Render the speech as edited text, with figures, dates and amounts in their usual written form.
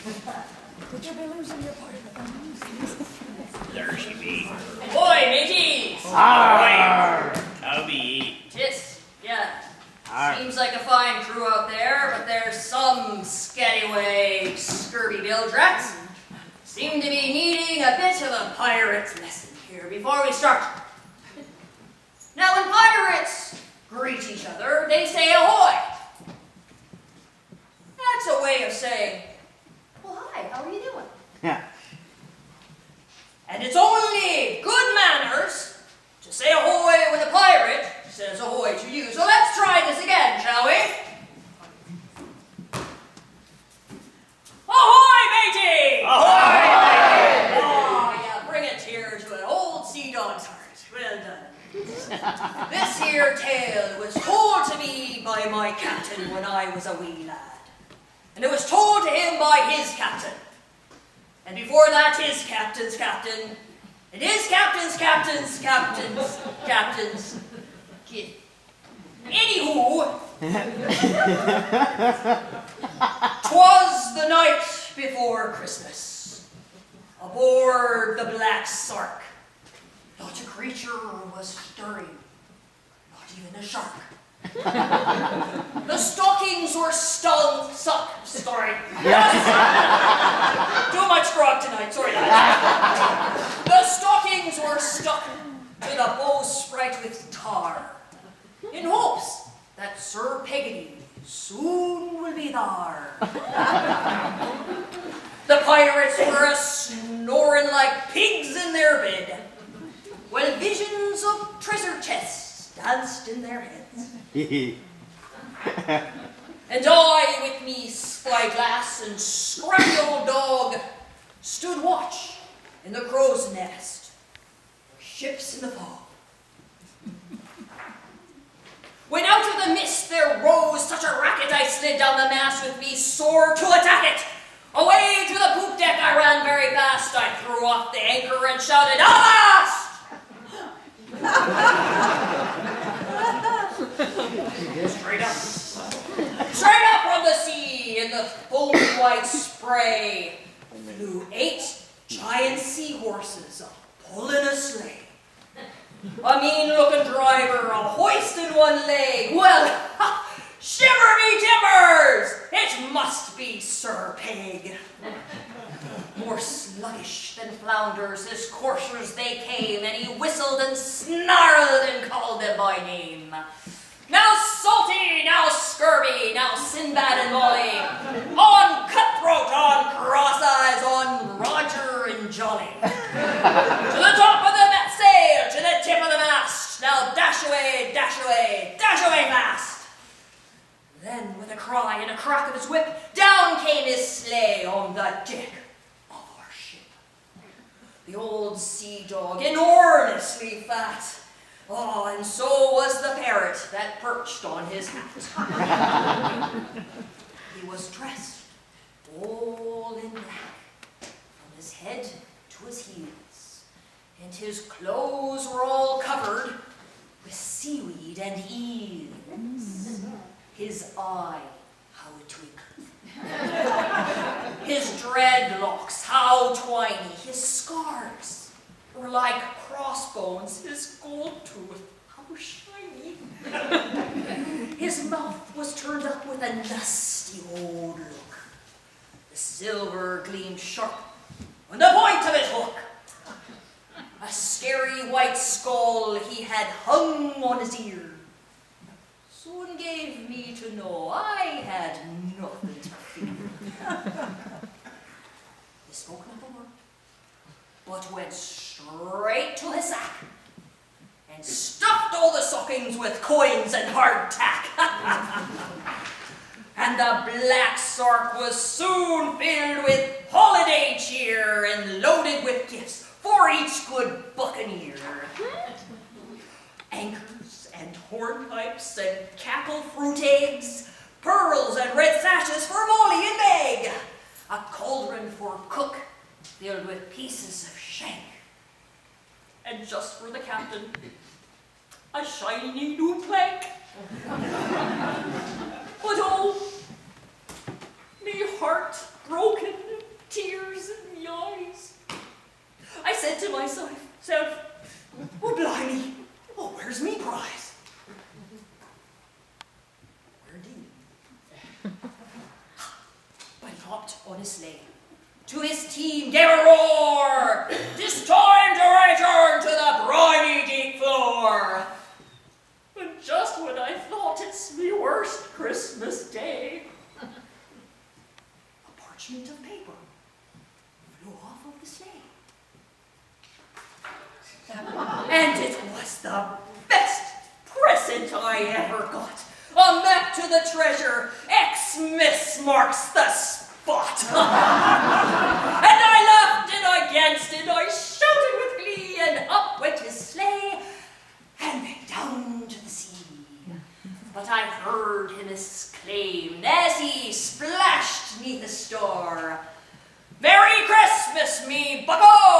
Could you be losing your part of There she be. Boy, mateys! Arr! How be? Just, yeah. Arr. Seems like a fine crew out there, but there's some scallywag, scurvy-billed rats. Seem to be needing a bit of a pirate's lesson here before we start. Now, when pirates greet each other, they say ahoy. That's a way of saying, well, hi, how are you doing? Yeah. And it's only good manners to say ahoy when a pirate says ahoy to you. So let's try this again, shall we? Ahoy, matey! Ahoy! Oh, yeah, bring a tear to an old sea dog's heart. Well done. This here tale was told to me by my captain when I was a wee lad. And it was told to him by his captain. And before that, his captain's captain. And his captain's captain's captain's captain's. Anywho, 'twas the night before Christmas. Aboard the Black Sark, not a creature was stirring, not even a shark. The stockings were sorry. Too much grog tonight, sorry. The stockings were stuck to the bowsprit with tar, in hopes that Sir Peggotty soon will be there. The pirates were a-snoring like pigs in their bed, while visions of treasure chests danced in their heads. And I, with me spyglass and scrappy old dog, stood watch in the crow's nest for ships in the fog. When out of the mist there rose such a racket, I slid down the mast with me sword to attack it. Away to the poop deck I ran very fast. I threw off the anchor and shouted, "Avast!" Straight up from the sea in the foamy white spray flew 8 giant seahorses pulling a sleigh. A mean-looking driver, a hoisting one leg. Well, shiver me timbers! It must be Sir Peg. More sluggish than flounders, his coursers they came, and he whistled and snarled and called them by name. Now Salty, now Scurvy, now Sinbad and Molly, on Cutthroat, on Cross-Eyes, on Roger and Jolly. To the top of the sail, to the tip of the mast, now dash away, dash away, dash away fast. Then with a cry and a crack of his whip, down came his sleigh on the deck of our ship. The old sea dog, enormously fat. Oh, and so was the parrot that perched on his hat. He was dressed all in black, from his head to his heels, and his clothes were all covered with seaweed and eels. His eye, how it twinkled. His dreadlocks, how twiny. His scars were like crossbones. His gold tooth, how shiny. His mouth was turned up with a nasty old look. The silver gleamed sharp on the point of his hook. A scary white skull he had hung on his ear. Soon gave me to know I had nothing to fear. He spoke not a word, but went straight to his sack and stuffed all the stockings with coins and hardtack. And the Black Sark was soon filled with holiday cheer and loaded with gifts for each good buccaneer. Anchors and hornpipes and cackle fruit eggs, pearls and red sashes for Molly and Meg, a cauldron for cook filled with pieces of shank, and just for the captain, a shiny new plank. But oh, me heart broken hopped on his sleigh. To his team gave a roar. "'Tis time to return to the briny deep floor." And just when I thought it's me worst Christmas day, a parchment of paper flew off of the sleigh. And it was the best present I ever got. A map to the treasure, Xmas marks the spot. And I laughed and I danced and I shouted with glee, and up went his sleigh and then down to the sea. But I heard him exclaim as he splashed 'neath the star, "Merry Christmas, me bucko!